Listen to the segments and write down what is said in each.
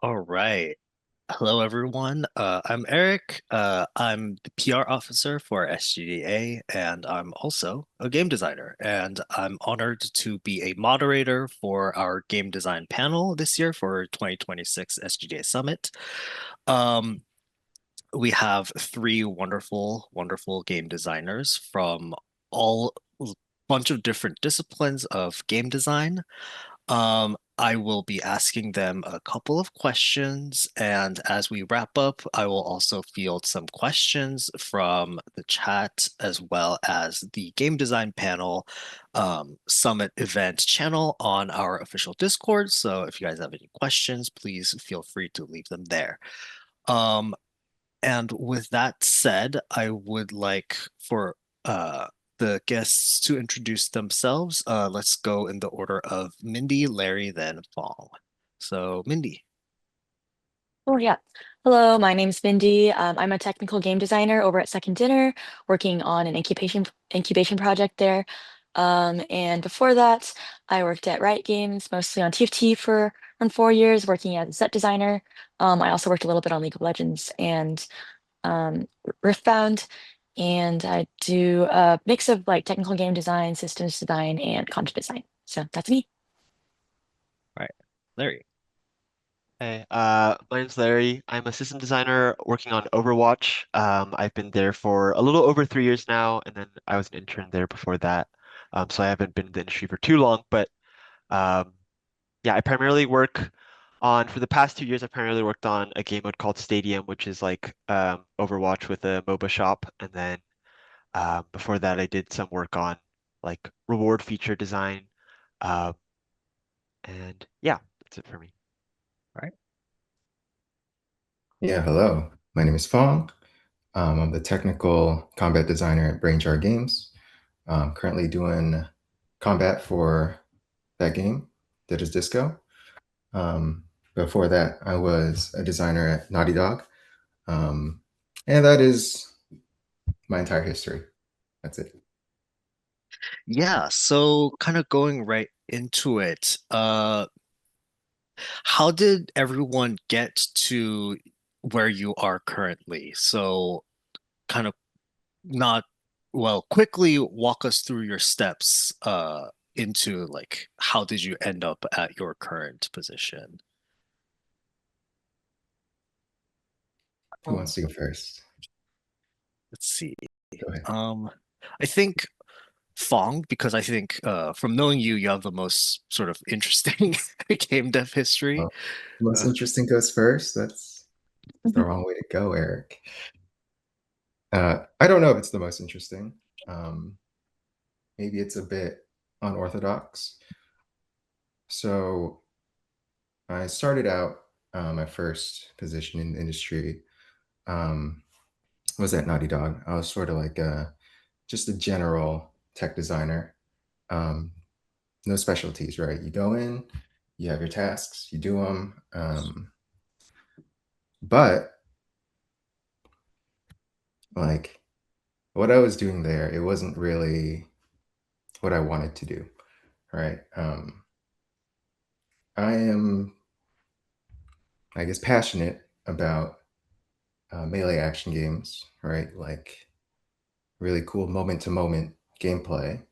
All right. Hello, everyone. I'm Eric. I'm the PR officer for SGDA, and I'm also a game designer. And I'm honored to be a moderator for our game design panel this year for 2026 SGDA Summit. Um, we have three wonderful, wonderful game designers from all bunch of different disciplines of game design. I will be asking them a couple of questions, and as we wrap up, I will also field some questions from the chat as well as the game design panel summit event channel on our official Discord. So if you guys have any questions, please feel free to leave them there. Um, and with that said, I would like for the guests to introduce themselves. Let's go in the order of Mindy, Larry, then Fong. So, Mindy. Oh, yeah. Hello, my name's Mindy. I'm a technical game designer over at Second Dinner, working on an incubation project there. And before that, I worked at Riot Games, mostly on TFT for around 4 years, working as a set designer. I also worked a little bit on League of Legends and Riftbound, and I do a mix of like technical game design, systems design, and content design. So that's me. All right, Larry. Hey, my name's Larry. I'm a system designer working on Overwatch. I've been there for a little over 3 years now, and then I was an intern there before that. So I haven't been in the industry for too long, but um, yeah, I primarily work on, for the past 2 years, I've primarily worked on a game mode called Stadium, which is like Overwatch with a MOBA shop. And then before that, I did some work on like reward feature design. Um, and yeah, that's it for me. All right. Yeah, hello. My name is Fong. I'm the technical combat designer at Brainjar Games. I'm currently doing combat for that game, That is Disco. Um, Before that, I was a designer at Naughty Dog. Um, and that is my entire history. That's it. Yeah, so kind of going right into it. How did everyone get to where you are currently? So kind of not well, quickly walk us through your steps into like how did you end up at your current position? Who Um, wants to go first? Let's see. Go ahead. Um, I think Fong, because I think from knowing you, you have the most sort of interesting game dev history. Well, the most Uh, interesting goes first. That's the wrong way to go, Eric. I don't know if it's the most interesting. Um, Maybe it's a bit unorthodox. So I started out my first position in the industry um, was at Naughty Dog. I was sort of like just a general tech designer. Um, no specialties, right? You go in, you have your tasks, you do them. But like what I was doing there, it wasn't really what I wanted to do, right? I am, I guess, passionate about melee action games, right? Like really cool moment to moment gameplay.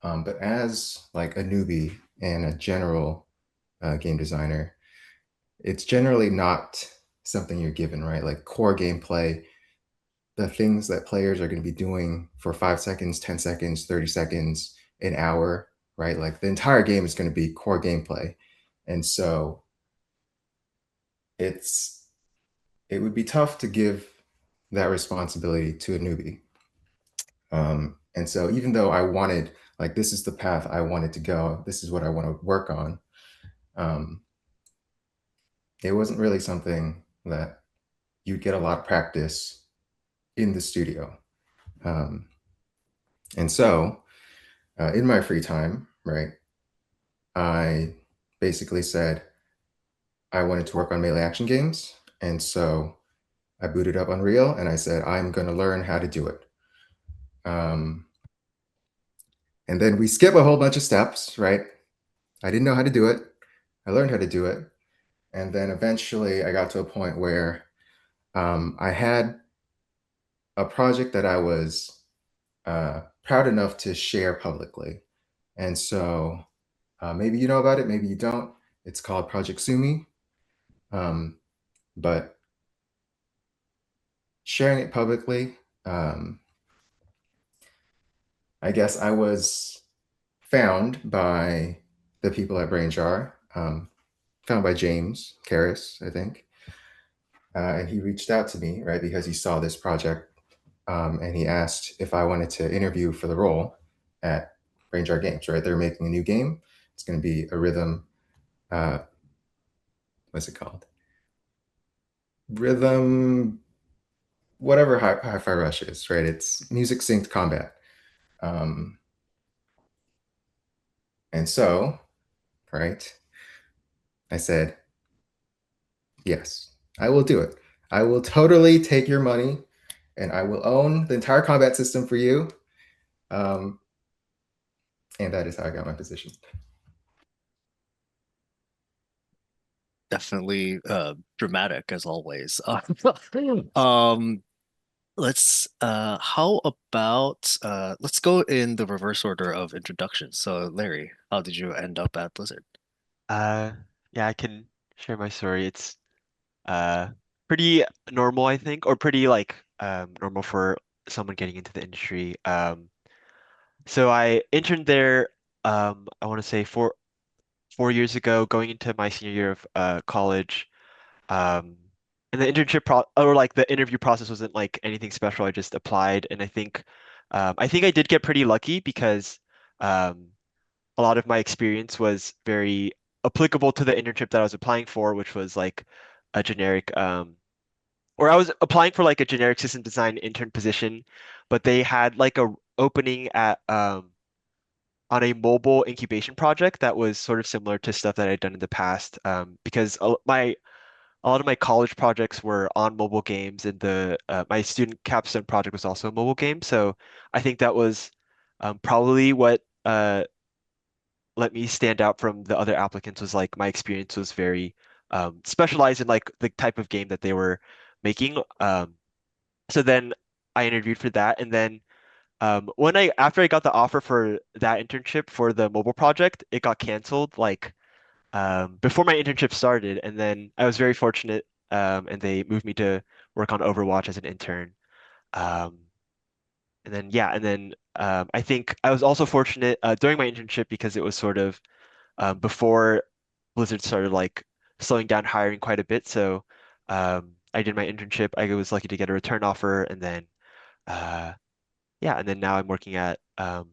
But as like a newbie and a general game designer, it's generally not something you're given, right? Like core gameplay, the things that players are going to be doing for 5 seconds, 10 seconds, 30 seconds, an hour, right? Like the entire game is going to be core gameplay. And so it's it would be tough to give that responsibility to a newbie. And so even though I wanted, like, this is the path I wanted to go, this is what I want to work on, um, it wasn't really something that you'd get a lot of practice in the studio. Um, and so in my free time, right, I basically said I wanted to work on melee action games. And so I booted up Unreal and I said, I'm going to learn how to do it. Um, and then we skip a whole bunch of steps, right? I didn't know how to do it. I learned how to do it. And then eventually I got to a point where I had a project that I was proud enough to share publicly. And so maybe you know about it, maybe you don't. It's called Project Sumi. Um, but sharing it publicly, I guess I was found by the people at BrainJar, found by James Karras, I think. And he reached out to me, right, because he saw this project, and he asked if I wanted to interview for the role at BrainJar Games, right? They're making a new game. It's going to be a rhythm, uh, what's it called? Rhythm, whatever Hi-Fi Rush is, right? It's music synced combat. Um, and so, right, I said, yes, I will do it. I will totally take your money and I will own the entire combat system for you. Um, and that is how I got my position. Definitely dramatic as always. Um, let's how about let's go in the reverse order of introduction. So Larry, how did you end up at Blizzard? Uh, yeah, I can share my story. It's uh pretty normal, I think, or pretty like normal for someone getting into the industry. So I interned there I want to say 4 years ago, going into my senior year of college. Um, and the internship pro or like the interview process wasn't like anything special. I just applied, and I think I did get pretty lucky because um, a lot of my experience was very applicable to the internship that I was applying for, which was like a generic or I was applying for like a generic system design intern position, but they had like a opening at on a mobile incubation project that was sort of similar to stuff that I'd done in the past. Because a lot of my college projects were on mobile games, and the my student capstone project was also a mobile game. So I think that was probably what let me stand out from the other applicants was like my experience was very specialized in like the type of game that they were making. So then I interviewed for that, and then when I after I got the offer for that internship for the mobile project, it got canceled like before my internship started, and then I was very fortunate, and they moved me to work on Overwatch as an intern. Um, and then yeah, and then I think I was also fortunate during my internship because it was sort of before Blizzard started like slowing down hiring quite a bit. So I did my internship. I was lucky to get a return offer, and then uh, yeah, and then now I'm working at and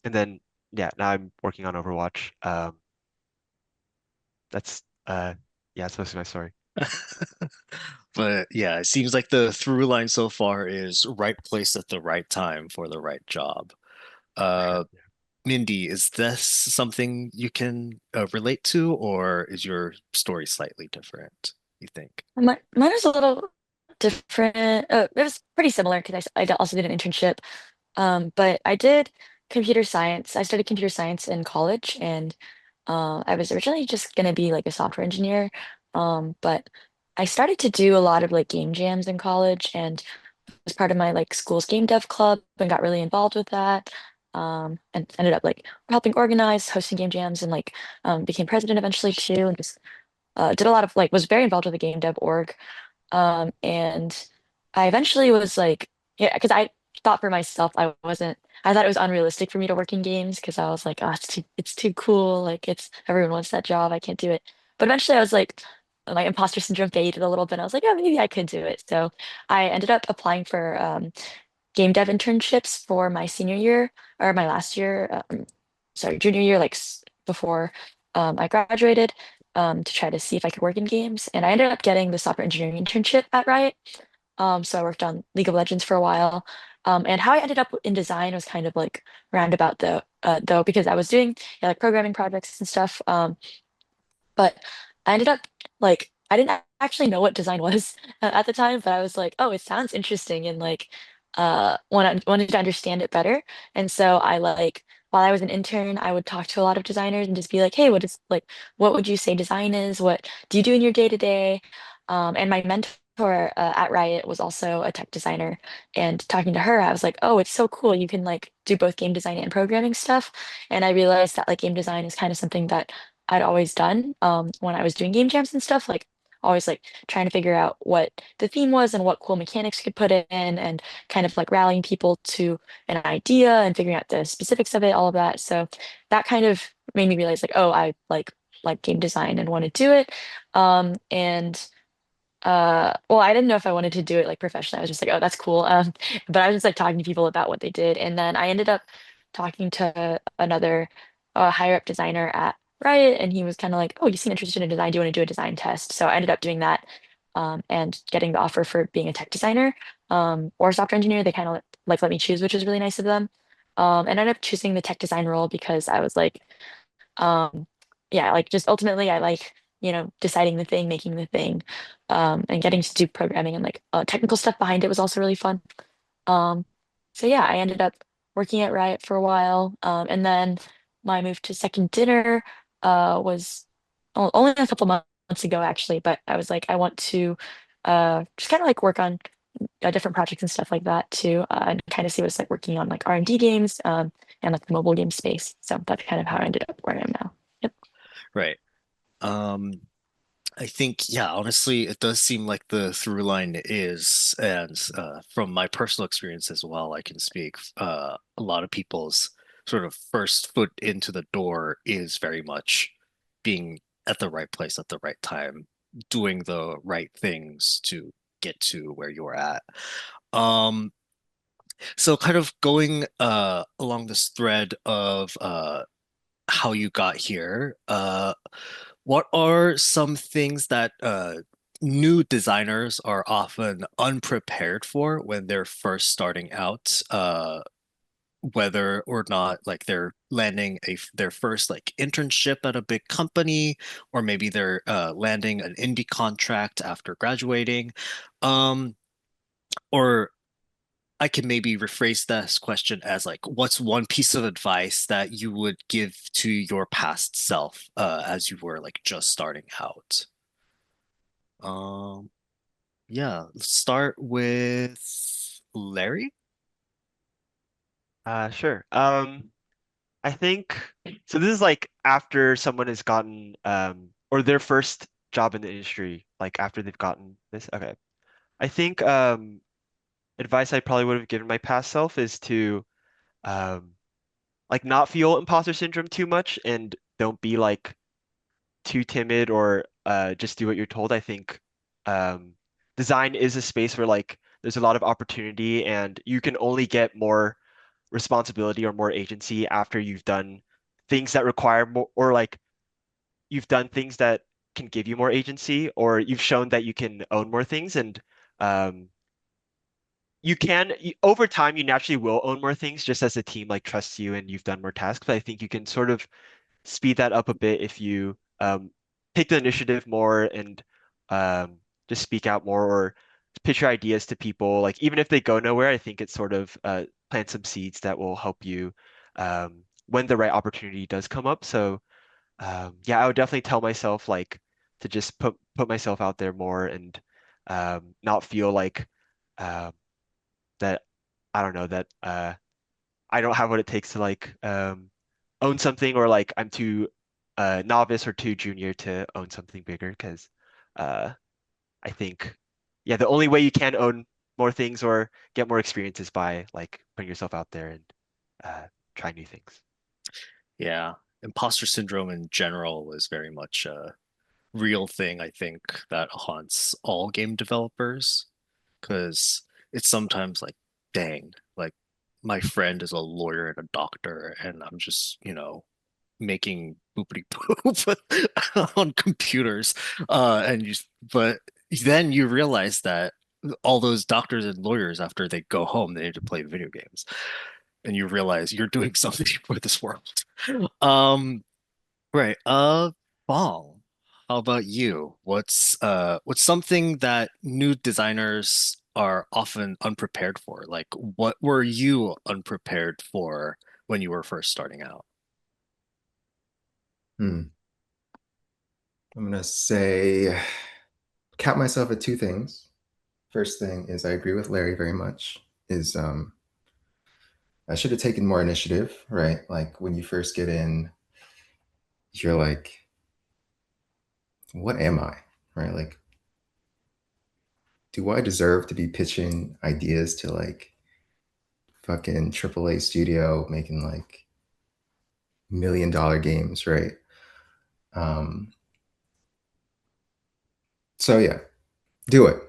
then yeah, now I'm working on Overwatch. That's yeah, that's mostly my story. But yeah, it seems like the through line so far is right place at the right time for the right job. For sure. Uh, Mindy, is this something you can relate to, or is your story slightly different, you think? Mine was a little different. It was pretty similar because also did an internship. But I did computer science. I studied computer science in college, and I was originally just gonna be like a software engineer. But I started to do a lot of like game jams in college, and was part of my like school's game dev club, and got really involved with that. And ended up like helping organize, hosting game jams, and like became president eventually too, and just did a lot of like was very involved with the game dev org. And I eventually was like, yeah, because I thought for myself I thought it was unrealistic for me to work in games because I was like, oh, it's too cool. Like everyone wants that job. I can't do it. But eventually I was like, my imposter syndrome faded a little bit. I was like, yeah, maybe I could do it. So I ended up applying for game dev internships for my senior year or my last year, sorry, junior year, like before I graduated, to try to see if I could work in games. And I ended up getting the software engineering internship at Riot. So I worked on League of Legends for a while. And how I ended up in design was kind of like roundabout though, because I was doing yeah, like programming projects and stuff. But I ended up like I didn't actually know what design was at the time, but I was like, oh, it sounds interesting and like wanted to understand it better. And so I like while I was an intern, I would talk to a lot of designers and just be like, hey, what would you say design is? What do you do in your day to day? And my mentor at Riot was also a tech designer. And talking to her, I was like, oh, it's so cool. You can like do both game design and programming stuff. And I realized that like game design is kind of something that I'd always done when I was doing game jams and stuff, like always like trying to figure out what the theme was and what cool mechanics you could put in and kind of like rallying people to an idea and figuring out the specifics of it, all of that. So that kind of made me realize like, oh, I like game design and want to do it. And well, I didn't know if I wanted to do it like professionally. I was just like, oh, that's cool. But I was just like talking to people about what they did. And then I ended up talking to another higher up designer at Riot, and he was kind of like, oh, you seem interested in design. Do you want to do a design test? So I ended up doing that and getting the offer for being a tech designer or software engineer. They kind of like let me choose, which was really nice of them. And I ended up choosing the tech design role because I was like, um, yeah, like just ultimately I like, deciding the thing, making the thing, and getting to do programming and like technical stuff behind it was also really fun. Um, so yeah, I ended up working at Riot for a while. And then my move to Second Dinner was only a couple months ago actually, but I was like, I want to just kind of like work on different projects and stuff like that too, and kind of see what it's like working on like R&D games and like the mobile game space. So that's kind of how I ended up where I am now. Yep. Right. Um, I think, yeah, honestly, it does seem like the through line is, and from my personal experience as well, I can speak, a lot of people's sort of first foot into the door is very much being at the right place at the right time, doing the right things to get to where you're at. Um, so kind of going along this thread of how you got here, what are some things that new designers are often unprepared for when they're first starting out? Whether or not like they're landing their first like internship at a big company, or maybe they're landing an indie contract after graduating, um, or I can maybe rephrase this question as like, what's one piece of advice that you would give to your past self as you were like just starting out? Um, yeah, let's start with Larry. Sure. I think so. This is like after someone has gotten or their first job in the industry, like after they've gotten this. Okay. I think advice I probably would have given my past self is to um like not feel imposter syndrome too much and don't be like too timid or just do what you're told. I think um design is a space where like there's a lot of opportunity and you can only get more responsibility or more agency after you've done things that require more, or like you've done things that can give you more agency, or you've shown that you can own more things. And um, over time, you naturally will own more things just as the team like trusts you and you've done more tasks. But I think you can sort of speed that up a bit if you take the initiative more and um, just speak out more or pitch your ideas to people. Like even if they go nowhere, I think it sort of plants some seeds that will help you when the right opportunity does come up. So yeah, I would definitely tell myself like to just put myself out there more and not feel like uh, that I don't know that I don't have what it takes to like own something or like I'm too novice or too junior to own something bigger because uh, I think yeah the only way you can own more things or get more experience is by like putting yourself out there and uh, trying new things. Yeah, imposter syndrome in general is very much a real thing, I think, that haunts all game developers because it's sometimes like, dang, like my friend is a lawyer and a doctor, and I'm just, making boopity poop on computers. But then you realize that all those doctors and lawyers, after they go home, they need to play video games, and you realize you're doing something for this world. Um, right. Bong, how about you? What's something that new designers are often unprepared for? Like, what were you unprepared for when you were first starting out? Hmm. I'm gonna say count myself at two things. First thing is I agree with Larry very much. Is I should have taken more initiative, right? Like when you first get in, you're like, what am I? Right? Like, do I deserve to be pitching ideas to like fucking AAA studio making like $1 million games, right? Um, so yeah, do it.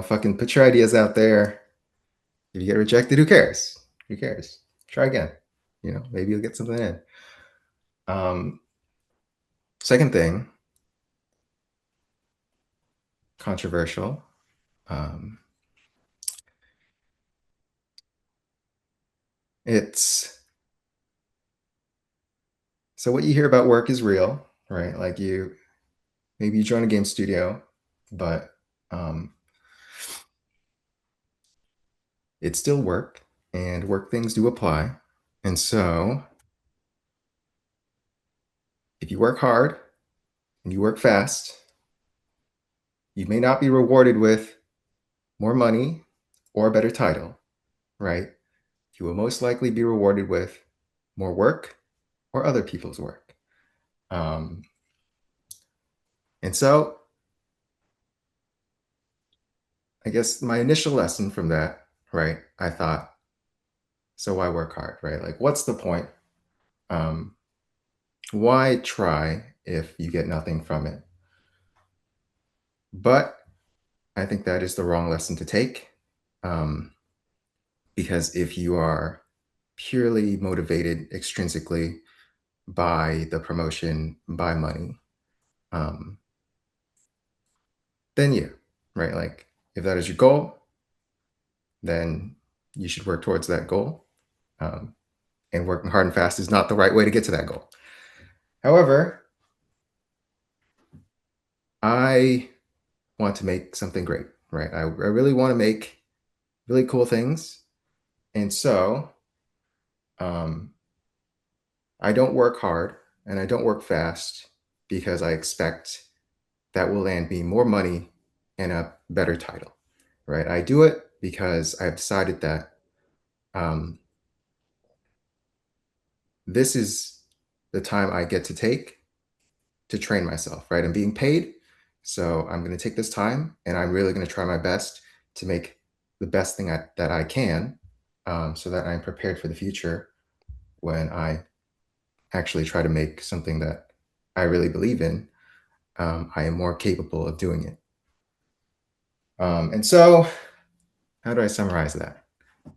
Fucking put your ideas out there. If you get rejected, who cares? Who cares? Try again. Maybe you'll get something in. Um, Second thing, controversial. Um, it's so what you hear about work is real, right? Like maybe you join a game studio, but um, it's still work, and work things do apply. And so, if you work hard and you work fast, you may not be rewarded with more money or a better title, right? You will most likely be rewarded with more work or other people's work. Um, and so, I guess my initial lesson from that, right? I thought, so why work hard, right? Like, what's the point? Um, why try if you get nothing from it? But I think that is the wrong lesson to take. Um, because if you are purely motivated extrinsically by the promotion, by money, um, then yeah, right? Like, if that is your goal, then you should work towards that goal. Um, and working hard and fast is not the right way to get to that goal. However, I want to make something great, right? I really want to make really cool things. And so um, I don't work hard and I don't work fast because I expect that will land me more money and a better title, right? I do it because I've decided that um, this is the time I get to take to train myself, right? I'm being paid. So I'm going to take this time and I'm really going to try my best to make the best thing that I can so that I'm prepared for the future when I actually try to make something that I really believe in. I am more capable of doing it. And so, how do I summarize that?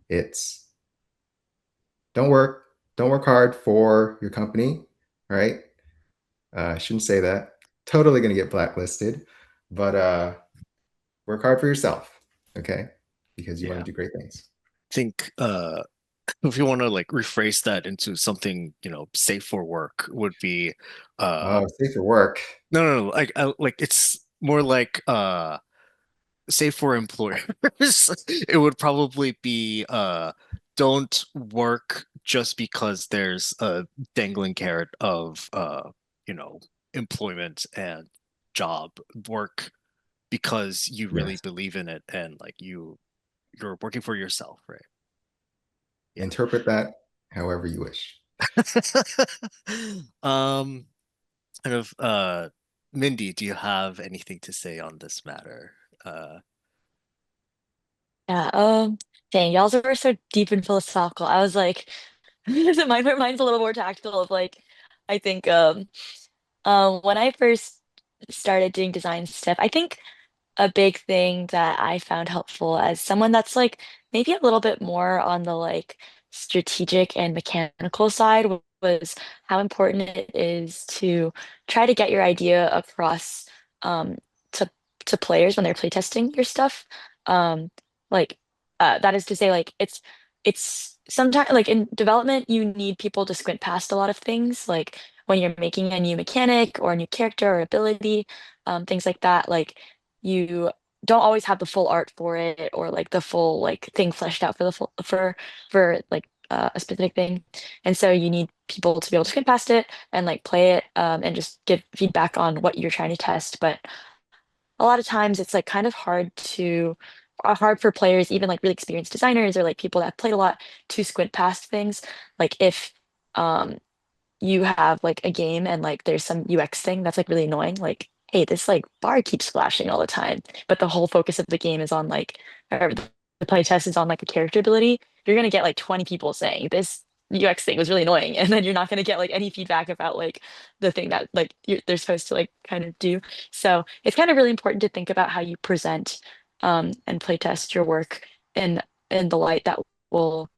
It's don't work, don't work hard for your company, right? I shouldn't say that. Totally going to get blacklisted, but work hard for yourself, okay? Because you want Yeah. to do great things. I think if you want to like rephrase that into something, safe for work would be Oh, safe for work. no, like like it's more like safe for employers. It would probably be don't work just because there's a dangling carrot of you know, employment and job. Work because you really Yes. believe in it and like you're working for yourself, right? Yeah. Interpret that however you wish. Um, kind of Mindy, do you have anything to say on this matter? Uh Yeah, dang, y'all's were so deep and philosophical. I was like, mine's a little more tactical of like, I think when I first started doing design stuff, I think a big thing that I found helpful as someone that's like maybe a little bit more on the like strategic and mechanical side was how important it is to try to get your idea across um to players when they're playtesting your stuff. Um like that is to say like it's sometimes like in development you need people to squint past a lot of things like when you're making a new mechanic or a new character or ability, things like that. Like you don't always have the full art for it or like the full like thing fleshed out for the full for like a specific thing. And so you need people to be able to skip past it and like play it and just give feedback on what you're trying to test. But a lot of times it's like kind of hard for players, even like really experienced designers or like people that have played a lot to squint past things. Like if um you have like a game and like there's some UX thing that's like really annoying, like, hey, this like bar keeps flashing all the time, but the whole focus of the game is on like, or the play test is on like a character ability, you're gonna get like 20 people saying this UX thing was really annoying, and then you're not gonna get like any feedback about like the thing that like they're supposed to like kind of do. So it's kind of really important to think about how you present and play test your work in in the light that will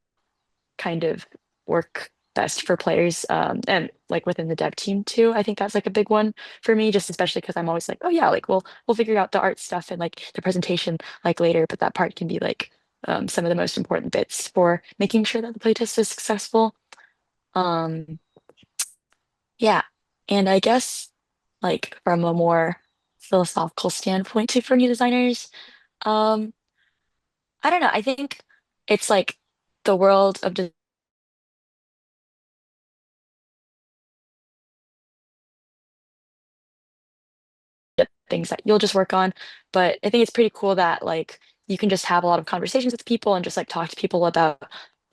kind of work best for players and like within the dev team too. I think that's like a big one for me, just especially because I'm always like, oh yeah, like we'll figure out the art stuff and like the presentation like later, but that part can be like some of the most important bits for making sure that the playtest is successful. Um, yeah, and I guess like from a more philosophical standpoint too for new designers, um, I don't know. I think it's like the world of things that you'll just work on. But I think it's pretty cool that like you can just have a lot of conversations with people and just like talk to people about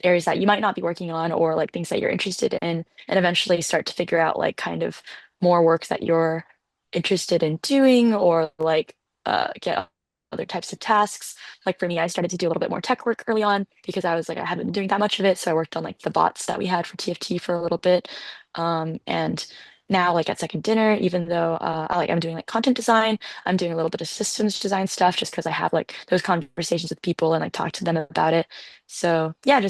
areas that you might not be working on or like things that you're interested in and eventually start to figure out like kind of more work that you're interested in doing or like get other types of tasks. Like for me, I started to do a little bit more tech work early on because I was like I hadn't been doing that much of it. So I worked on like the bots that we had for TFT for a little bit. And now like at second dinner, even though I'm doing like content design, I'm doing a little bit of systems design stuff just because I have like those conversations with people and like talk to them about it. So yeah,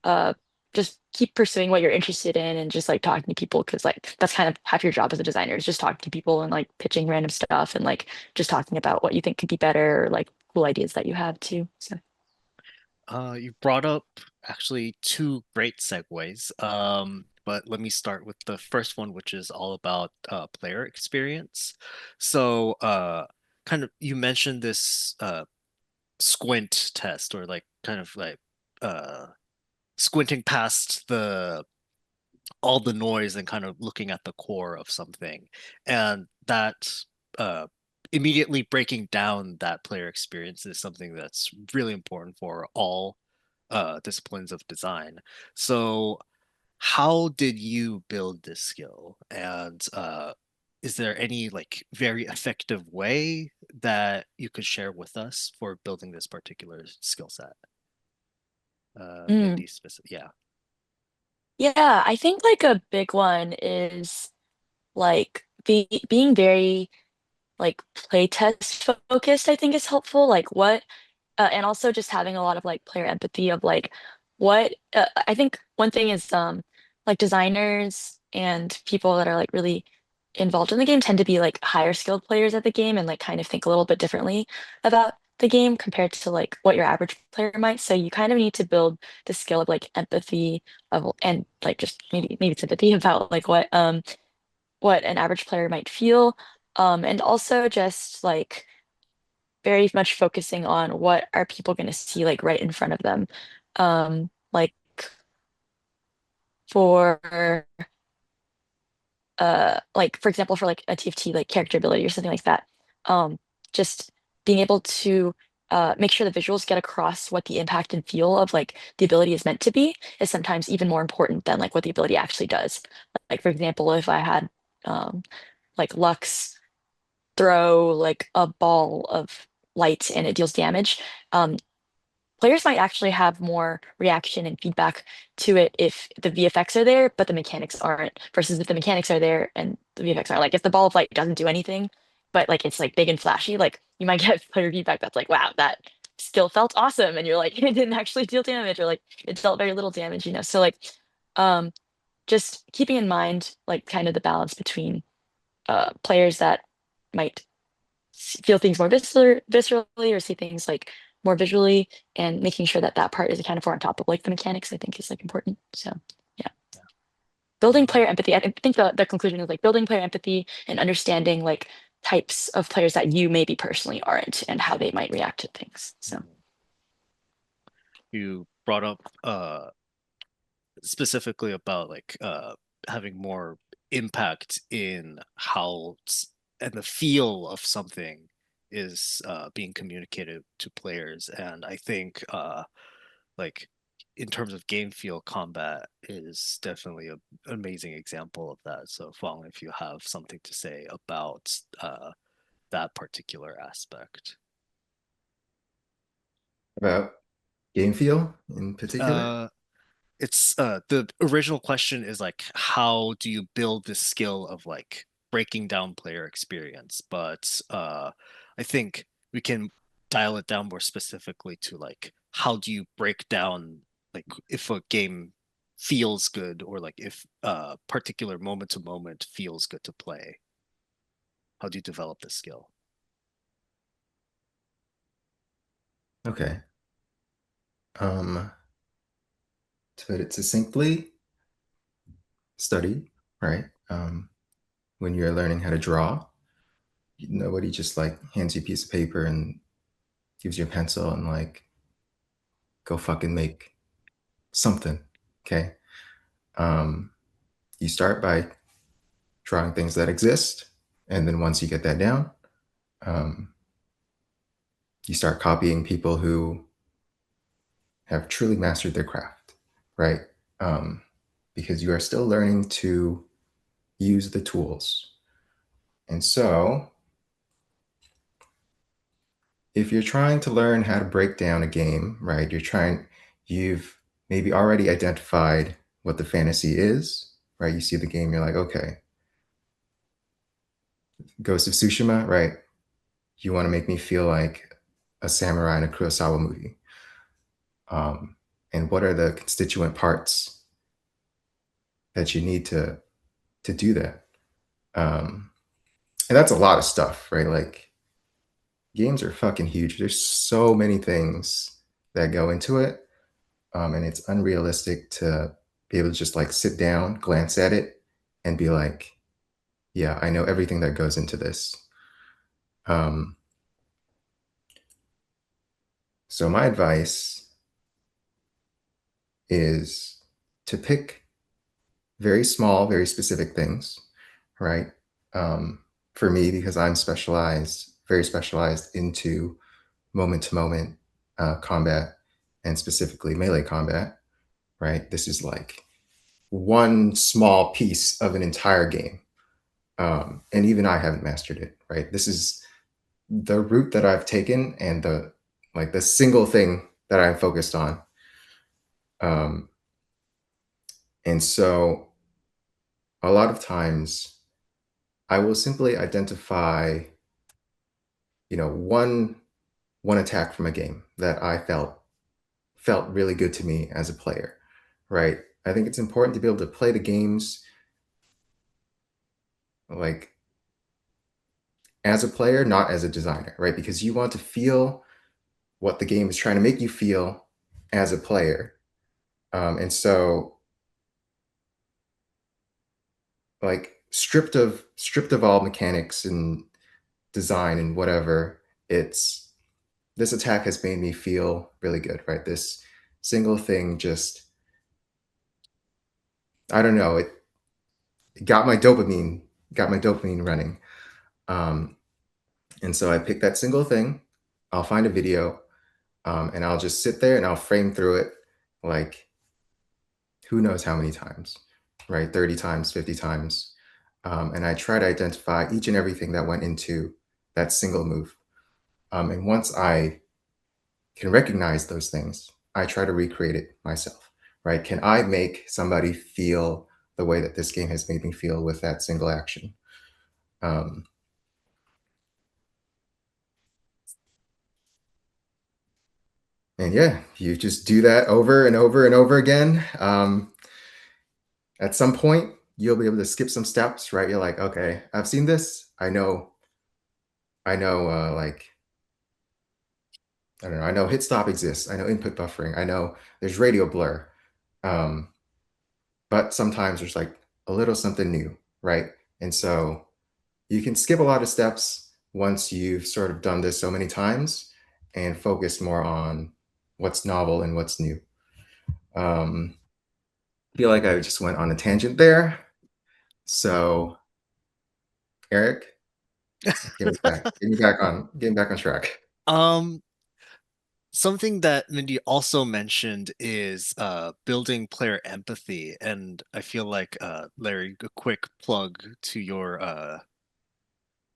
uh just keep pursuing what you're interested in and just like talking to people because like that's kind of half your job as a designer is just talking to people and like pitching random stuff and like just talking about what you think could be better or like cool ideas that you have too. So You brought up actually two great segues. But let me start with the first one, which is all about player experience. So, kind of you mentioned this squint test or like kind of like uh squinting past the all the noise and kind of looking at the core of something. And that uh, immediately breaking down that player experience is something that's really important for all disciplines of design. So, how did you build this skill? And is there any like very effective way that you could share with us for building this particular skill set? mm. Mindy specific, yeah. Yeah, I think like a big one is like being very like playtest focused, I think is helpful. Like and also just having a lot of like player empathy of like I think one thing is like designers and people that are like really involved in the game tend to be like higher skilled players at the game and like kind of think a little bit differently about the game compared to like what your average player might. So you kind of need to build the skill of like empathy of and like just maybe sympathy about like what an average player might feel. And also just like very much focusing on what are people going to see like right in front of them. Like for like for example for like a TFT like character ability or something like that. Just being able to make sure the visuals get across what the impact and feel of like the ability is meant to be is sometimes even more important than like what the ability actually does. Like for example, if I had um like Lux throw like a ball of light and it deals damage, um, players might actually have more reaction and feedback to it if the VFX are there, but the mechanics aren't, versus if the mechanics are there and the VFX aren't. Like if the ball of light doesn't do anything, but like it's like big and flashy, like you might get player feedback that's like, wow, that skill felt awesome. And you're like, it didn't actually deal damage, or like it dealt very little damage, you know? So like um just keeping in mind like kind of the balance between players that might feel things more viscerally or see things like more visually and making sure that that part is accounted for on top of like the mechanics I think is like important. So yeah, building player empathy. I think the conclusion is like building player empathy and understanding like types of players that you maybe personally aren't and how they might react to things. So You brought up specifically about like having more impact in and the feel of something is being communicated to players. And I think like in terms of game feel, combat is definitely an amazing example of that. So Fong, if you have something to say about that particular aspect. About game feel in particular? uh it's the original question is like how do you build this skill of like breaking down player experience, but I think we can dial it down more specifically to like how do you break down like if a game feels good, or like if particular moment to moment feels good to play, how do you develop this skill? Okay. Um, to put it succinctly, study, right? When you're learning how to draw, nobody just like hands you a piece of paper and gives you a pencil and like go fucking make something. Okay. Um, you start by drawing things that exist, and then once you get that down, um, you start copying people who have truly mastered their craft, right? Um, because you are still learning to use the tools. And so, if you're trying to learn how to break down a game, right, you've maybe already identified what the fantasy is, right? You see the game, you're like, okay, Ghost of Tsushima, right? You want to make me feel like a samurai in a Kurosawa movie. Um, and what are the constituent parts that you need to do that? And that's a lot of stuff, right? Like games are fucking huge. There's so many things that go into it, and it's unrealistic to be able to just like sit down, glance at it, and be like, "Yeah, I know everything that goes into this." Um, so my advice is to pick very small, very specific things, right? Um, for me, because I'm very specialized into moment to moment combat and specifically melee combat, right? This is like one small piece of an entire game. And even I haven't mastered it, right? This is the route that I've taken and the single thing that I'm focused on. Um, and so a lot of times I will simply identify, one attack from a game that I felt really good to me as a player, right? I think it's important to be able to play the games like as a player, not as a designer, right? Because you want to feel what the game is trying to make you feel as a player. And so like stripped of all mechanics and design and whatever, it's this attack has made me feel really good, right? This single thing just, I don't know, it got my dopamine running. Um, and so I pick that single thing, I'll find a video, and I'll just sit there and I'll frame through it like who knows how many times, right? 30 times, 50 times. And I try to identify each and everything that went into that single move. And once I can recognize those things, I try to recreate it myself, right? Can I make somebody feel the way that this game has made me feel with that single action? Um, and yeah, you just do that over and over and over again. At some point, you'll be able to skip some steps, right? You're like, okay, I've seen this. I know, like, I don't know, I know hit stop exists. I know input buffering. I know there's radio blur. Um, but sometimes there's like a little something new, right? And so you can skip a lot of steps once you've sort of done this so many times and focus more on what's novel and what's new. Um, feel like I just went on a tangent there. So, Eric, get me back on track. Um, Something that Mindy also mentioned is building player empathy, and I feel like Larry, a quick plug to your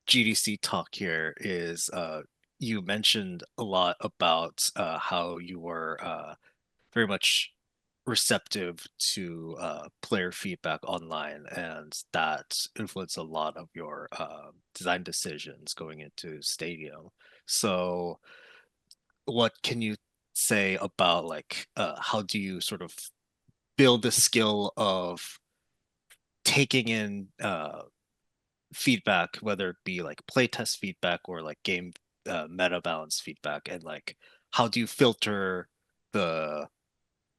GDC talk here is you mentioned a lot about how you were very much receptive to player feedback online, and that influenced a lot of your design decisions going into Stadium. So, what can you say about like how do you sort of build the skill of taking in feedback, whether it be like playtest feedback or like game meta balance feedback, and like how do you filter the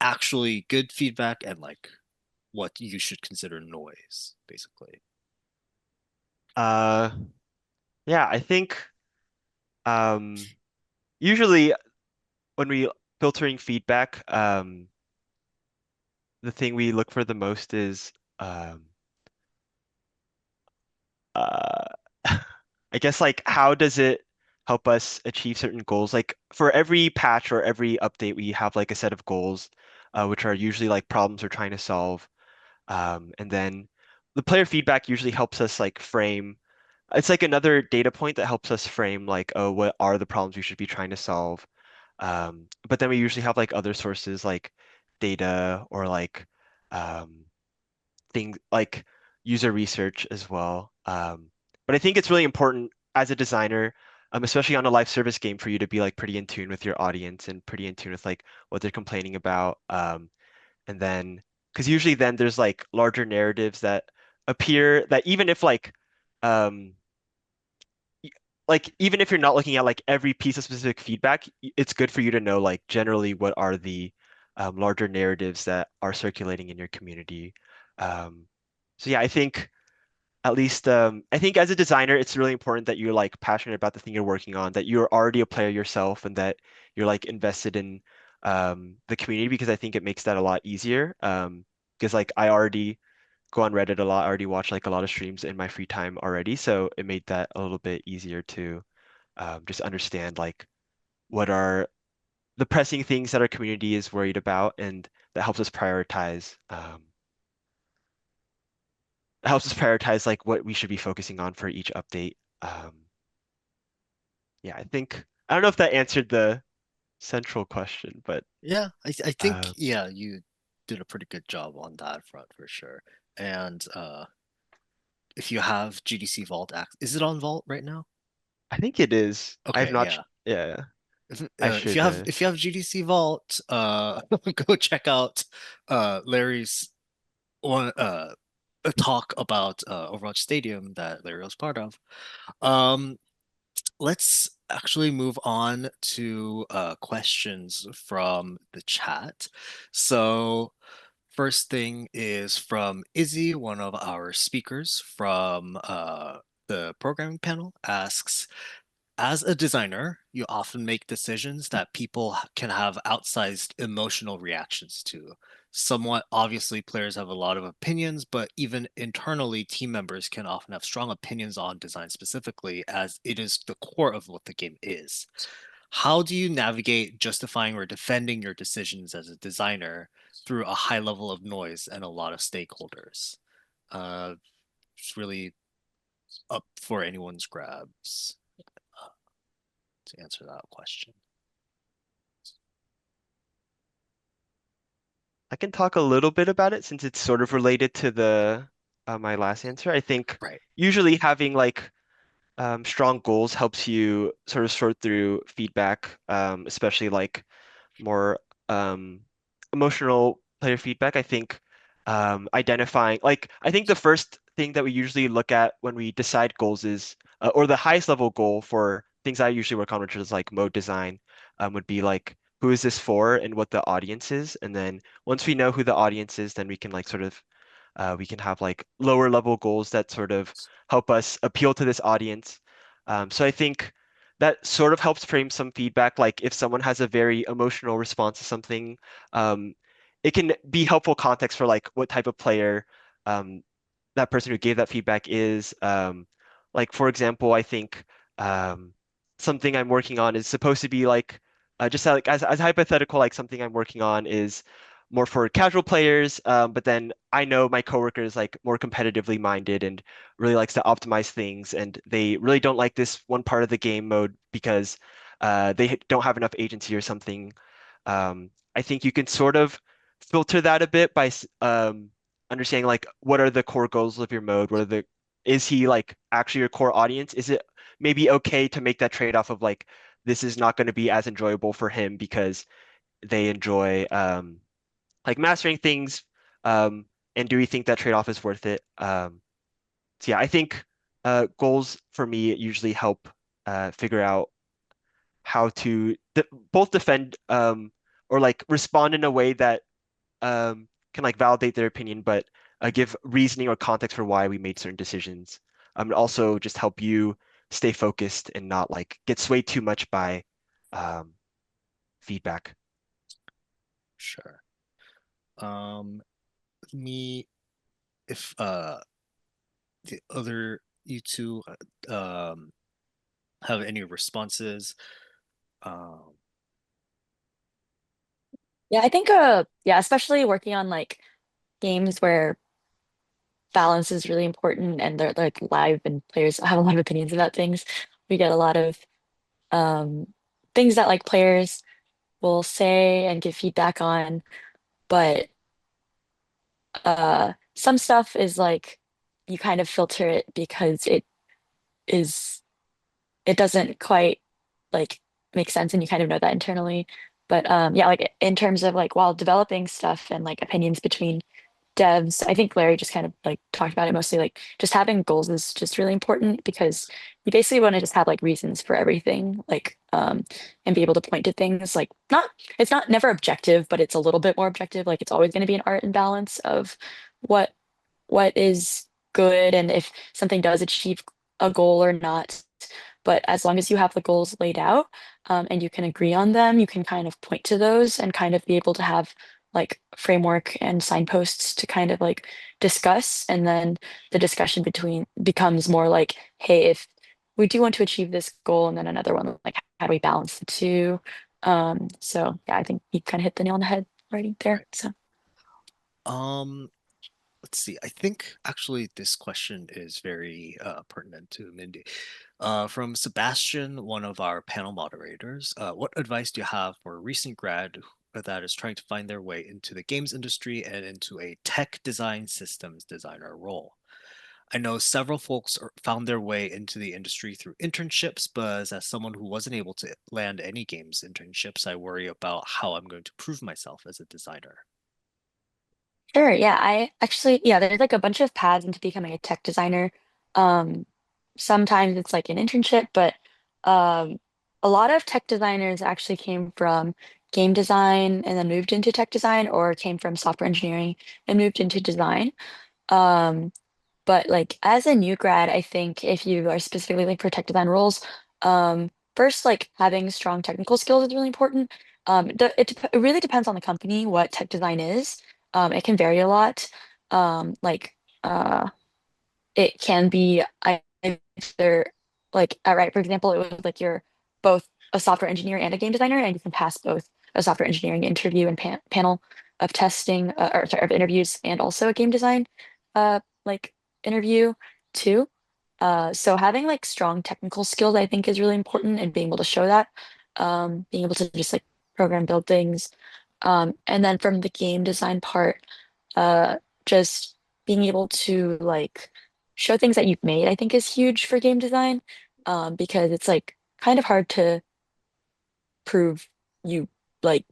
actually good feedback and like what you should consider noise, basically. Uh, yeah, I think um, usually when we filtering feedback, the thing we look for the most is um, uh, I guess like how does it help us achieve certain goals? Like for every patch or every update, we have like a set of goals, which are usually like problems we're trying to solve. And then the player feedback usually helps us like frame. It's like another data point that helps us frame like, oh, what are the problems we should be trying to solve? But then we usually have like other sources like data or like um, things like user research as well. But I think it's really important as a designer, especially on a live service game, for you to be like pretty in tune with your audience and pretty in tune with like what they're complaining about. And then, because usually then there's like larger narratives that appear that even if um, y- like even if you're not looking at like every piece of specific feedback, it's good for you to know like generally what are the larger narratives that are circulating in your community. Um, so yeah, I think at least I think as a designer, it's really important that you're like passionate about the thing you're working on, that you're already a player yourself, and that you're like invested in the community because I think it makes that a lot easier. Because like I already go on Reddit a lot, I already watch like a lot of streams in my free time already, so it made that a little bit easier to just understand like what are the pressing things that our community is worried about, and that helps us prioritize like what we should be focusing on for each update. Um, yeah, I don't know if that answered the central question, but Yeah, I think um, yeah, you did a pretty good job on that front for sure. And if you have GDC Vault is it on Vault right now? I think it is. I have Okay, not. yeah. Yeah, I If should. you have GDC Vault, go check out Larry's one a talk about Overwatch Stadium that Larry was part of. Um, let's actually move on to questions from the chat. So, first thing is from Izzy, one of our speakers from the programming panel, asks, as a designer, you often make decisions that people can have outsized emotional reactions to. Somewhat obviously, players have a lot of opinions, but even internally, team members can often have strong opinions on design specifically, as it is the core of what the game is. How do you navigate justifying or defending your decisions as a designer through a high level of noise and a lot of stakeholders? Uh, it's really up for anyone's grabs to answer that question. I can talk a little bit about it since it's sort of related to the my last answer. I think Right. usually having like strong goals helps you sort of sort through feedback, especially like more emotional player feedback. I think identifying, like, I think the first thing that we usually look at when we decide goals is, or the highest level goal for things I usually work on, which is like mode design, would be like, who is this for and what the audience is. And then once we know who the audience is, then we can like sort of we can have like lower level goals that sort of help us appeal to this audience. So I think that sort of helps frame some feedback. Like if someone has a very emotional response to something, um, it can be helpful context for like what type of player um, that person who gave that feedback is. Like for example, I think um, something I'm working on is supposed to be like just like as hypothetical, like something I'm working on is more for casual players, but then I know my coworker is like more competitively minded and really likes to optimize things, and they really don't like this one part of the game mode because they don't have enough agency or something. I think you can sort of filter that a bit by understanding like what are the core goals of your mode? What are the is he like actually your core audience? Is it maybe okay to make that trade-off of like this is not going to be as enjoyable for him because they enjoy like mastering things and do we think that trade-off is worth it? So yeah, I think goals for me usually help figure out how to de both defend or like respond in a way that can like validate their opinion, but give reasoning or context for why we made certain decisions. And also just help you stay focused and not like get swayed too much by um, feedback. Sure. Me, if the other you two have any responses. Um, Yeah, I think yeah, especially working on like games where balance is really important and they're like live and players have a lot of opinions about things. We get a lot of um things that like players will say and give feedback on, but some stuff is like you kind of filter it because is it doesn't quite like make sense and you kind of know that internally. But yeah, like in terms of like while developing stuff and like opinions between devs, I think Larry just kind of like talked about it mostly like just having goals is just really important because you basically want to just have like reasons for everything, like and be able to point to things like not it's not never objective, but it's a little bit more objective. Like it's always going to be an art and balance of what what is good and if something does achieve a goal or not. But as long as you have the goals laid out, and you can agree on them, you can kind of point to those and kind of be able to have like framework and signposts to kind of like discuss. And then the discussion between becomes more like, hey, if we do want to achieve this goal, and then another one, like how do we balance the two? So yeah, I think you kind of hit the nail on the head right there. right. So Um, let's see. I think actually this question is very pertinent to Mindy. From Sebastian, one of our panel moderators, what advice do you have for a recent grad that is trying to find their way into the games industry and into a tech design systems designer role? I know several folks found their way into the industry through internships, but as someone who wasn't able to land any games internships, I worry about how I'm going to prove myself as a designer. sure, yeah, I actually, yeah, there's like a bunch of paths into becoming a tech designer. Um, Sometimes it's like an internship, but um, a lot of tech designers actually came from game design and then moved into tech design, or came from software engineering and moved into design. Um, but like as a new grad, I think if you are specifically like for tech design roles, first like having strong technical skills is really important. It really depends on the company what tech design is. It can vary a lot. Like it can be either like right, for example, it was like you're both a software engineer and a game designer, and you can pass both a software engineering interview and panel of testing or sorry, of interviews and also a game design like interview too. So having like strong technical skills, I think, is really important and being able to show that, being able to just like program build things. And then from the game design part, uh, just being able to like show things that you've made, I think is huge for game design, because it's like kind of hard to prove you like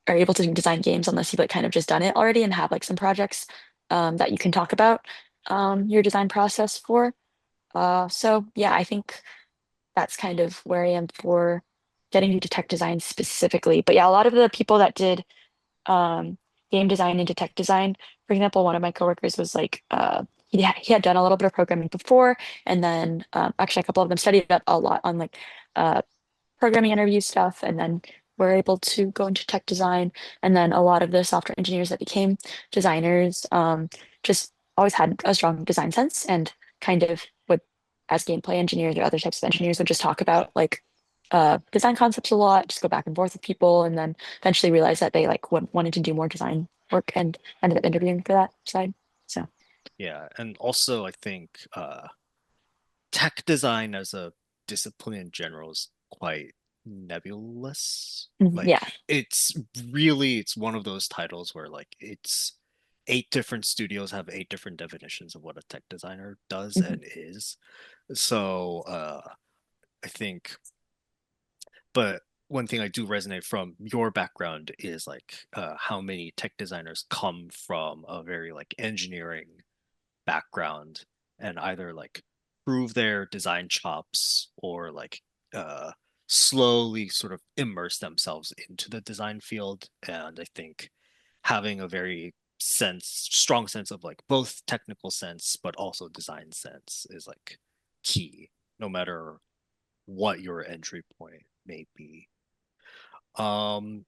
are able to design games unless you've like kind of just done it already and have like some projects that you can talk about your design process for. So yeah, I think that's kind of where I am for getting into tech design specifically. But yeah, a lot of the people that did um, game design into tech design, for example, one of my coworkers was like, he had done a little bit of programming before, and then actually a couple of them studied up a lot on like uh, programming interview stuff, and then were able to go into tech design. And then a lot of the software engineers that became designers just always had a strong design sense and kind of would, as gameplay engineers or other types of engineers, would just talk about like design concepts a lot, just go back and forth with people, and then eventually realize that they like wanted to do more design work and ended up interviewing for that side. So Yeah, and also I think tech design as a discipline in general is quite nebulous. yeah. Like it's really it's one of those titles where like it's 8 different studios have 8 different definitions of what a tech designer does Mhm. and is. So I think but one thing I do resonate from your background is like how many tech designers come from a very like engineering background and either like prove their design chops or like uh slowly sort of immerse themselves into the design field. And I think having a very strong sense of like both technical sense but also design sense is like key, no matter what your entry point may be. um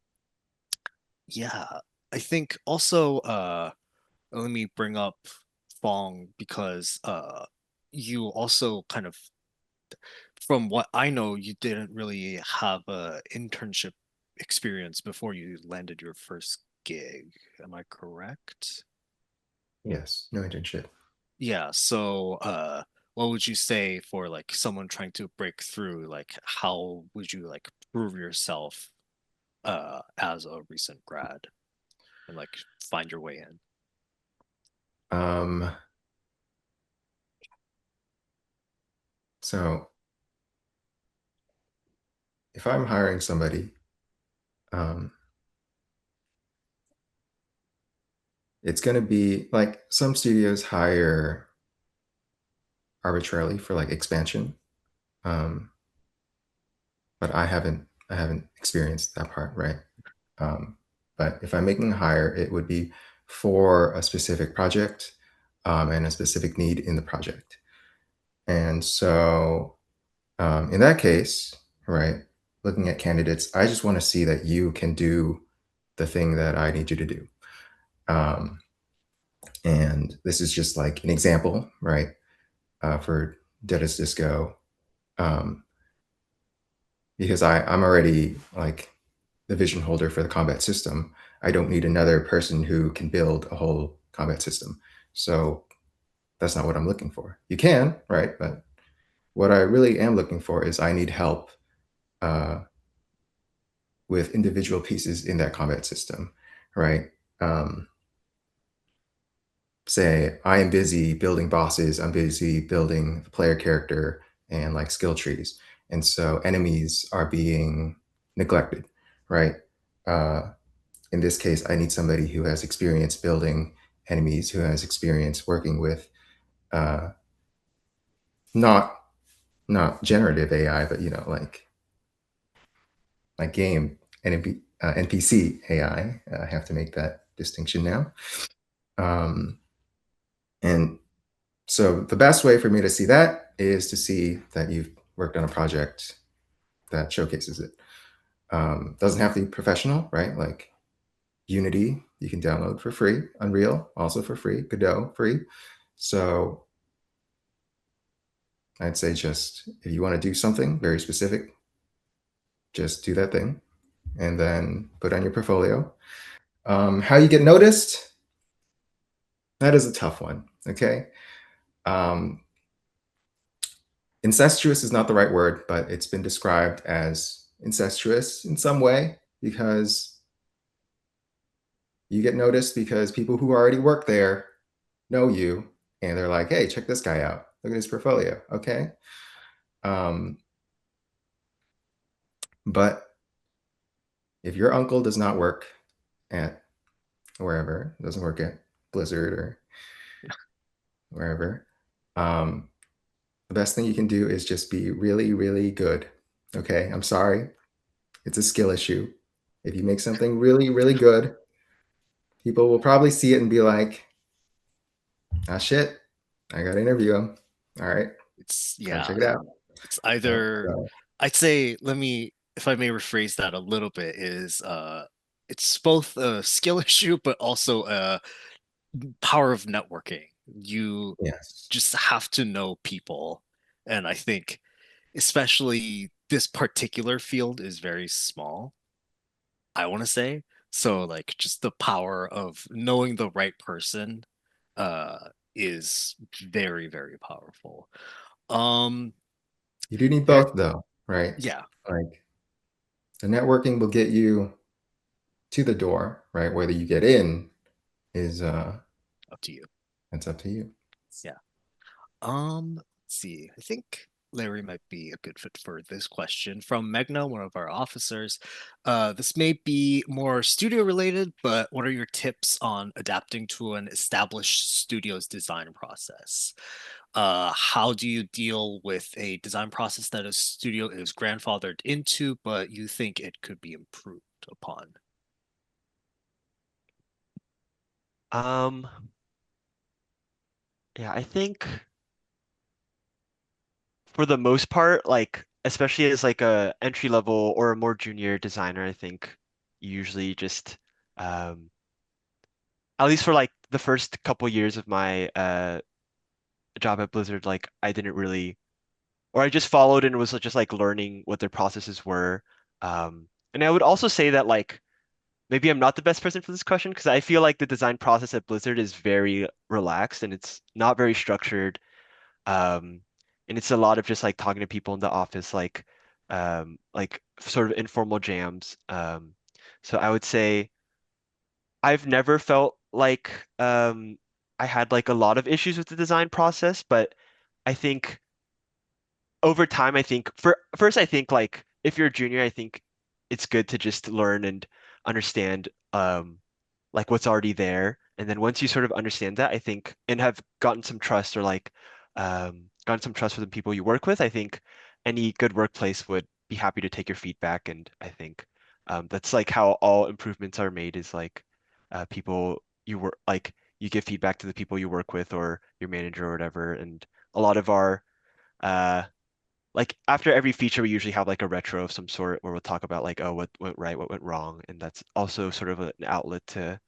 yeah, I think also let me bring up Fong because you also kind of, from what I know, you didn't really have a internship experience before you landed your first gig. Am I correct? Yes, no internship. Yeah, so what would you say for like someone trying to break through? Like how would you like prove yourself as a recent grad and like find your way in? Um, so if I'm hiring somebody, um, it's going to be like some studios hire arbitrarily for like expansion. Um, but I haven't experienced that part, right? Um, but if I'm making a hire, it would be for a specific project and a specific need in the project. And so in that case, right, looking at candidates, I just want to see that you can do the thing that I need you to do. Um, and this is just like an example, right, for Deada's Disco. Um, because I'm already like the vision holder for the combat system. I don't need another person who can build a whole combat system. So that's not what I'm looking for. You can, right? But what I really am looking for is I need help uh, with individual pieces in that combat system, right? Um, Say I am busy building bosses, I'm busy building the player character and like skill trees. And so enemies are being neglected, right? Uh, in this case, I need somebody who has experience building enemies, who has experience working with uh, not not generative AI, but like game NPC AI. I have to make that distinction now. Um, and so the best way for me to see that is to see that you've worked on a project that showcases it. Doesn't have to be professional, right? Like Unity, you can download for free. Unreal, also for free. Godot, free. So I'd say just if you want to do something very specific, just do that thing and then put on your portfolio. How you get noticed, that is a tough one. Okay. Um, Incestuous is not the right word, but it's been described as incestuous in some way because you get noticed because people who already work there know you and they're like, hey, check this guy out. Look at his portfolio. Okay. Um, but if your uncle does not work at wherever, doesn't work at Blizzard or wherever, um, the best thing you can do is just be really, really good. Okay. I'm sorry. It's a skill issue. If you make something really, really good, people will probably see it and be like, ah, shit, I got to interview him. All right. It's Gotta yeah, check it out. it's either So, I'd say let me if I may rephrase that a little bit, is it's both a skill issue, but also a power of networking. You Yes. just have to know people. And I think especially this particular field is very small, I want to say. So like just the power of knowing the right person is very, very powerful. Um You do need Eric, both though, right? yeah, Like the networking will get you to the door, right? Whether you get in is up to you. that's up to you. Yeah. Let's see. I think Larry might be a good fit for this question from Megna, one of our officers. This may be more studio related, but what are your tips on adapting to an established studio's design process? How do you deal with a design process that a studio is grandfathered into, but you think it could be improved upon? Um, yeah, I think for the most part, like especially as like a entry level or a more junior designer, I think you usually just um at least for like the first couple years of my job at Blizzard, like I didn't really or I just followed and was just like learning what their processes were. And I would also say that like maybe I'm not the best person for this question because I feel like the design process at Blizzard is very relaxed and it's not very structured. Um, and it's a lot of just like talking to people in the office, like sort of informal jams. So I would say I've never felt like I had like a lot of issues with the design process, but I think over time, I think for first, I think like if you're a junior, I think it's good to just learn and understand like what's already there. And then once you sort of understand that, I think and have gotten some trust or like gotten some trust with the people you work with, I think any good workplace would be happy to take your feedback. And I think that's like how all improvements are made is like people you work like you give feedback to the people you work with or your manager or whatever. And a lot of our uh like after every feature, we usually have like a retro of some sort where we'll talk about like, oh, what went right, what went wrong, and that's also sort of an outlet to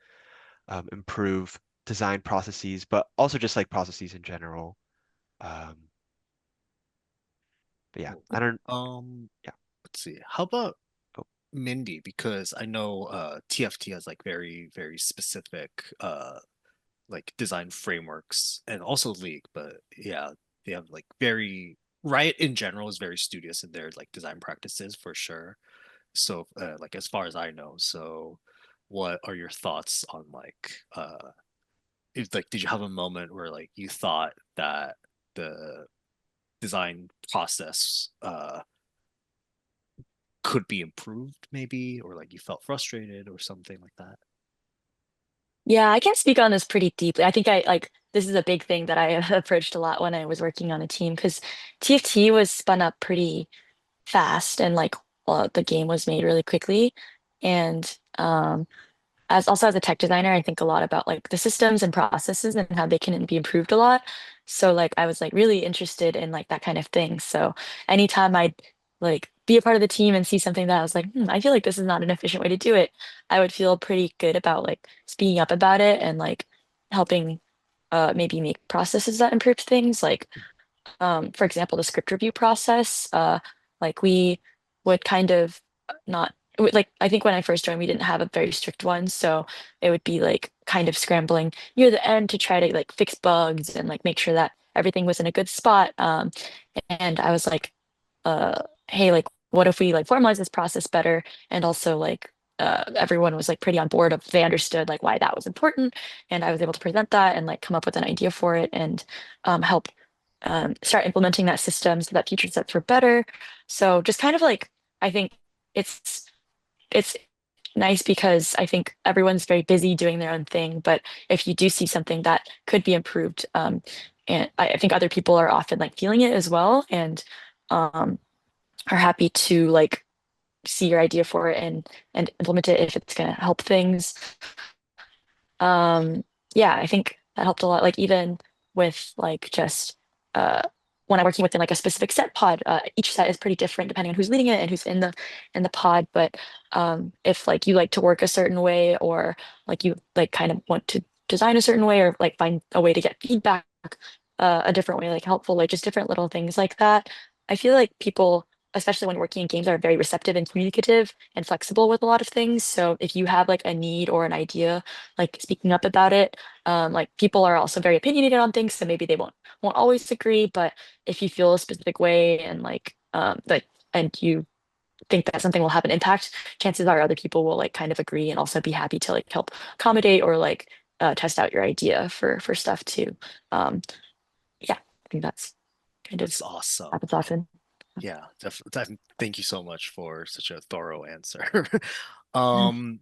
improve design processes, but also just like processes in general. Um, but yeah, I Cool. don't. Um, Yeah. let's see. How about Oh, Mindy? Because I know TFT has like very, very specific like design frameworks and also League, but yeah, they have like very Riot in general is very studious in their like design practices for sure. So like as far as I know, so what are your thoughts on like if like did you have a moment where like you thought that the design process could be improved maybe or like you felt frustrated or something like that? Yeah, I can't speak on this pretty deeply. I think I like this is a big thing that I approached a lot when I was working on a team because TFT was spun up pretty fast and like the game was made really quickly. And as a tech designer, I think a lot about like the systems and processes and how they can be improved a lot. So like I was like really interested in like that kind of thing. So anytime I'd like be a part of the team and see something that I was like, I feel like this is not an efficient way to do it, I would feel pretty good about like speaking up about it and like helping maybe make processes that improve things. Like for example, the script review process, like we would kind of not like I think when I first joined, we didn't have a very strict one, so it would be like kind of scrambling near the end to try to like fix bugs and like make sure that everything was in a good spot. And I was like, hey, like what if we like formalize this process better? And also like everyone was like pretty on board of they understood like why that was important, and I was able to present that and like come up with an idea for it and help start implementing that system so that future sets were better. So just kind of like I think it's it's nice because I think everyone's very busy doing their own thing, but if you do see something that could be improved, and I think other people are often like feeling it as well and um, are happy to like see your idea for it and implement it if it's going to help things. Um, yeah, I think that helped a lot. Like even with like just uh when I'm working within like a specific set pod, each set is pretty different depending on who's leading it and who's in the pod. But if like you like to work a certain way, or like you like kind of want to design a certain way, or like find a way to get feedback a different way, like helpful, like just different little things like that. I feel like people, especially when working in games, are very receptive and communicative and flexible with a lot of things. So if you have like a need or an idea, like speaking up about it, like people are also very opinionated on things, so maybe they won't always agree, but if you feel a specific way and like and you think that something will have an impact, chances are other people will like kind of agree and also be happy to like help accommodate or like test out your idea for stuff too. Um, yeah, I think that's kind of That's awesome. happens often. Yeah, definitely. Thank you so much for such a thorough answer. Yeah. Um,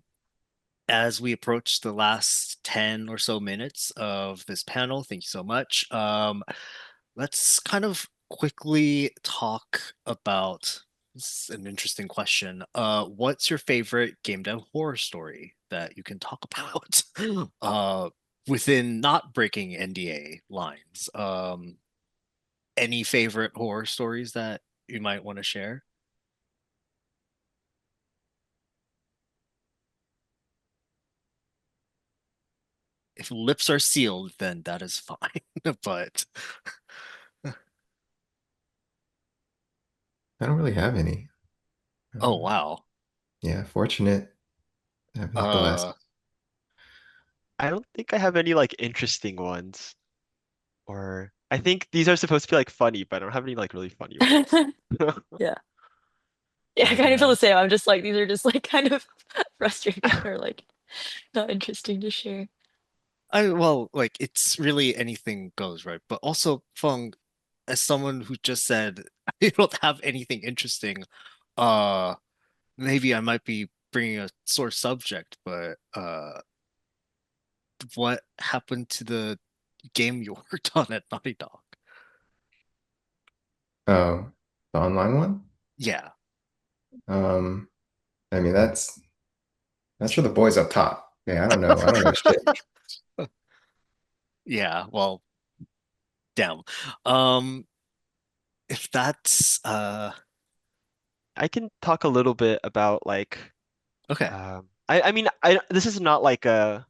as we approach the last 10 or so minutes of this panel, thank you so much. Let's kind of quickly talk about this is an interesting question. What's your favorite game dev horror story that you can talk about? Uh, within not breaking NDA lines. Any favorite horror stories that you might want to share? If lips are sealed, then that is fine. But I don't really have any. oh Um, wow. yeah, fortunate. Having Uh, blessed. I don't think I have any like interesting ones, or I think these are supposed to be like funny, but I don't have any like really funny ones. Yeah. Yeah, I But kind of feel the same. I'm just like, these are just like kind of frustrating or like not interesting to share. I well, like it's really anything goes, right? But also, Fung, as someone who just said I don't have anything interesting, uh, maybe I might be bringing a sore subject, but what happened to the game you worked on at Naughty Dog? Oh, the online one? Yeah. Um, I mean that's for the boys up top. Yeah, I don't know. I don't know shit. Yeah, well, damn. Um, if that's I can talk a little bit about like okay. I mean I this is not like a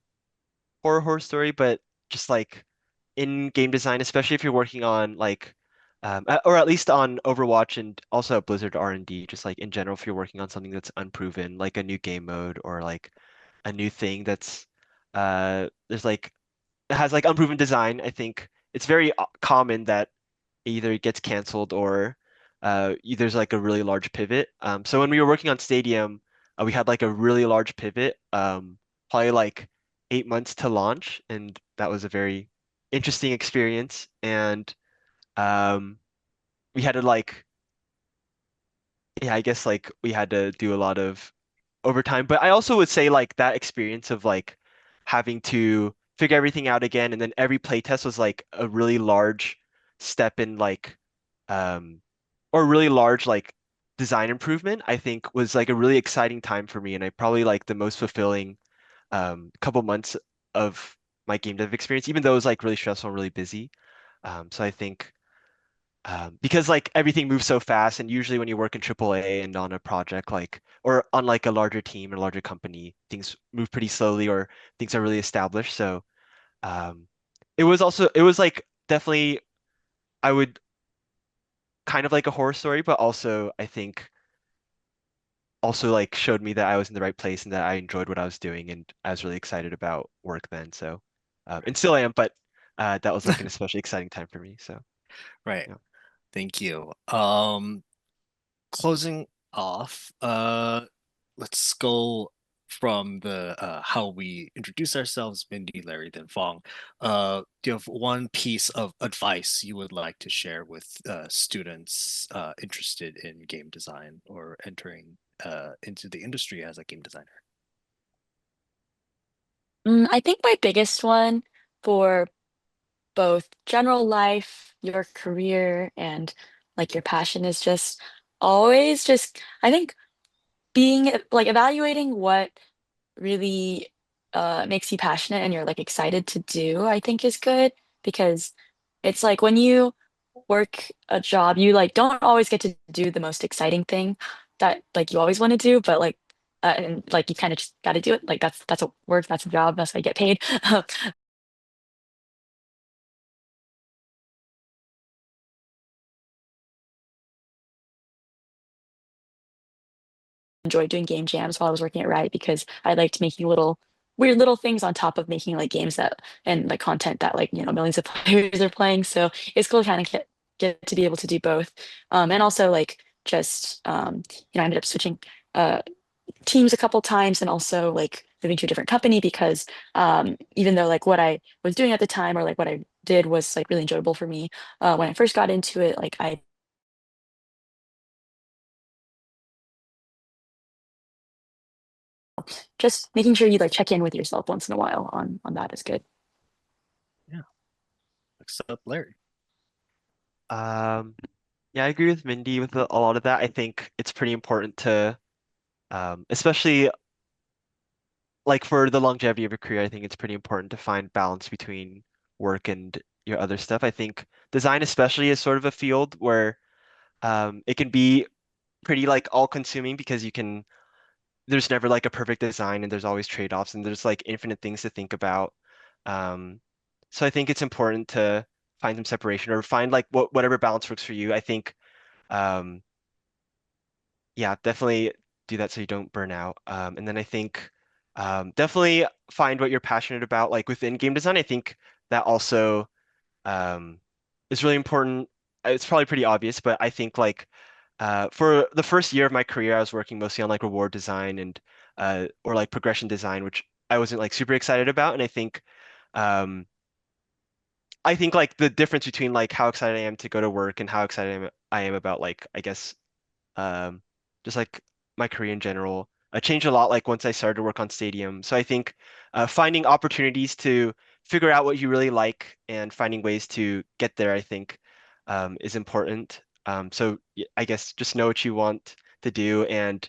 horror story, but just like in game design, especially if you're working on like or at least on Overwatch and also at Blizzard R&D, just like in general, if you're working on something that's unproven, like a new game mode or like a new thing that's there's like it has like unproven design, I think it's very common that either it gets canceled or there's like a really large pivot. So when we were working on Stadium, we had like a really large pivot, probably like 8 months to launch, and that was a very interesting experience. And um, we had to like, yeah, I guess like we had to do a lot of overtime. But I also would say like that experience of like having to figure everything out again, and then every playtest was like a really large step in like um or really large like design improvement, I think was like a really exciting time for me, and I probably like the most fulfilling couple months of my game dev experience, even though it was like really stressful and really busy. So I think because like everything moves so fast, and usually when you work in AAA and on a project like or on like a larger team or larger company, things move pretty slowly or things are really established. So um, it was like definitely I would kind of like a horror story, but also I think also like showed me that I was in the right place and that I enjoyed what I was doing and I was really excited about work then. So and still am, but that was like an especially exciting time for me. So Right. yeah. Thank you. Closing off, let's go from the how we introduce ourselves, Mindy, Larry, then Fong. Do you have one piece of advice you would like to share with students interested in game design or entering into the industry as a game designer? I think my biggest one for both general life, your career, and like your passion is just always just, I think being like evaluating what really makes you passionate and you're like excited to do, I think is good because it's like when you work a job, you like don't always get to do the most exciting thing that like you always want to do, but like and like you kind of just got to do it. Like that's a work, that's a job, that's how you get paid. Enjoyed doing game jams while I was working at Riot because I liked making little weird little things on top of making like games that and like content that like millions of players are playing. So it's cool to kind of get to be able to do both. And also like just I ended up switching uh teams a couple times and also like moving to a different company because even though like what I was doing at the time or like what I did was like really enjoyable for me when I first got into it, like I just making sure you like check in with yourself once in a while on that is good. Yeah. Except Larry. Um, yeah, I agree with Mindy with a lot of that. I think it's pretty important to, especially like for the longevity of a career, I think it's pretty important to find balance between work and your other stuff. I think design especially is sort of a field where it can be pretty like all-consuming because there's never like a perfect design and there's always trade-offs and there's like infinite things to think about. Um, so I think it's important to find some separation or find like whatever balance works for you. I think um, yeah, definitely do that so you don't burn out. And then I think definitely find what you're passionate about. Like within game design, I think that also um, is really important. It's probably pretty obvious, but I think like for the first year of my career, I was working mostly on like reward design and or like progression design, which I wasn't like super excited about. And um, I think like the difference between like how excited I am to go to work and how excited I am about like I guess um, just like my career in general. Changed a lot like once I started to work on Stadium. So I think finding opportunities to figure out what you really like and finding ways to get there, I think, is important. So I guess just know what you want to do and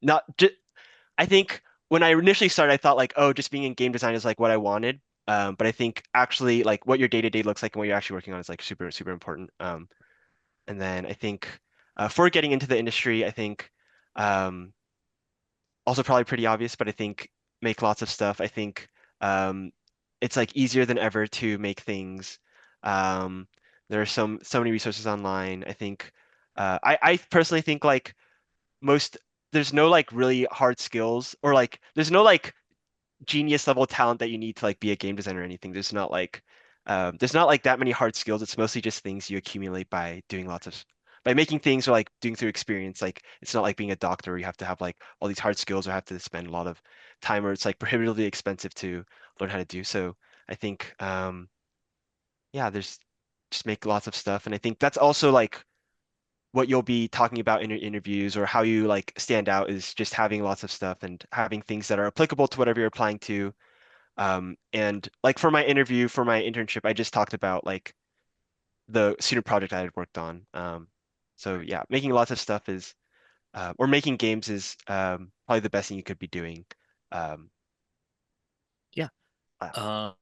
not just. I think when I initially started, I thought like, oh, just being in game design is like what I wanted. But I think actually like what your day to day looks like and what you're actually working on is like super super important. And then I think for getting into the industry, I think um, also probably pretty obvious, but I think make lots of stuff. I think um, it's like easier than ever to make things. Um, there are so many resources online. I think I personally think like most there's no like really hard skills or like there's no like genius level talent that you need to like be a game designer or anything. There's not like that many hard skills. It's mostly just things you accumulate by doing lots of by making things or like doing through experience. Like it's not like being a doctor where you have to have like all these hard skills or have to spend a lot of time or it's like prohibitively expensive to learn how to do. So I think yeah, there's just make lots of stuff. And I think that's also like what you'll be talking about in your interviews or how you like stand out is just having lots of stuff and having things that are applicable to whatever you're applying to and like for my interview, for my internship, I just talked about like the student project I had worked on. So yeah, making lots of stuff is, or making games is probably the best thing you could be doing. Um, Yeah. uh,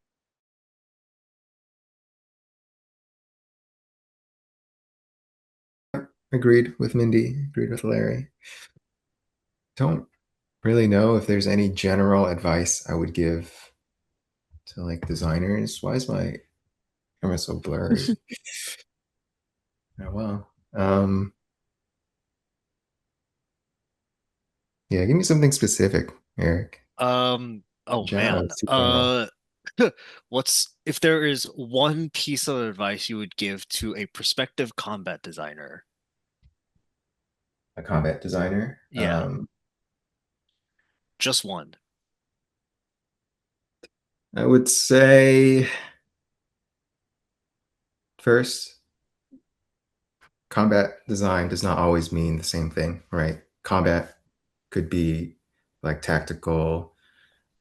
Uh, Agreed with Mindy, agreed with Larry. Don't really know if there's any general advice I would give to like designers. Why is my camera so blurry? Oh well. Yeah, give me something specific, Eric. oh General man. is too general. What's if there is one piece of advice you would give to a prospective combat designer? A combat designer. Yeah, just one. I would say first, combat design does not always mean the same thing, right? Combat could be like tactical,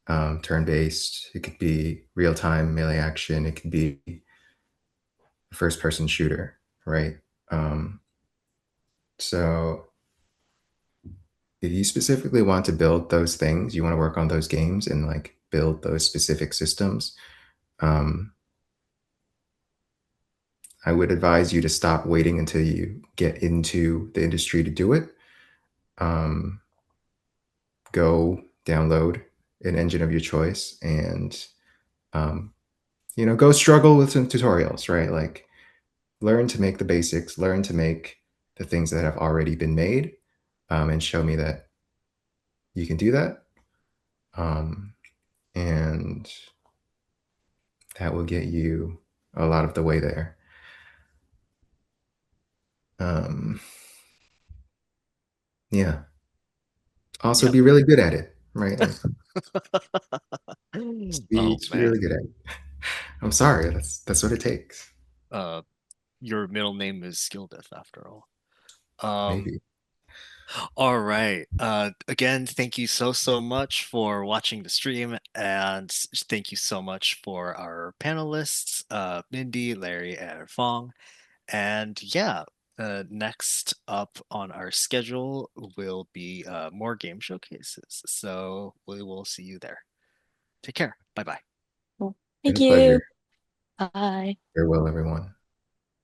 turn-based. It could be real-time melee action. It could be first-person shooter, right? Um, so if you specifically want to build those things, you want to work on those games and like build those specific systems, um, I would advise you to stop waiting until you get into the industry to do it. Um, go download an engine of your choice and um, go struggle with some tutorials, right? Like learn to make the basics, learn to make the things that have already been made, and show me that you can do that. Um, and that will get you a lot of the way there. Um, yeah. Also, Yep. be really good at it, right? Like, Oh just be man. really good at it. I'm sorry. That's what it takes. Uh, your middle name is Skildeth after all. Um, Maybe. all right. Again, thank you so much for watching the stream, and thank you so much for our panelists, Mindy, Larry, and Fong. And yeah, next up on our schedule will be more game showcases. So we will see you there. Take care. Bye bye. Well, Been thank a pleasure. you. Bye. Farewell, everyone.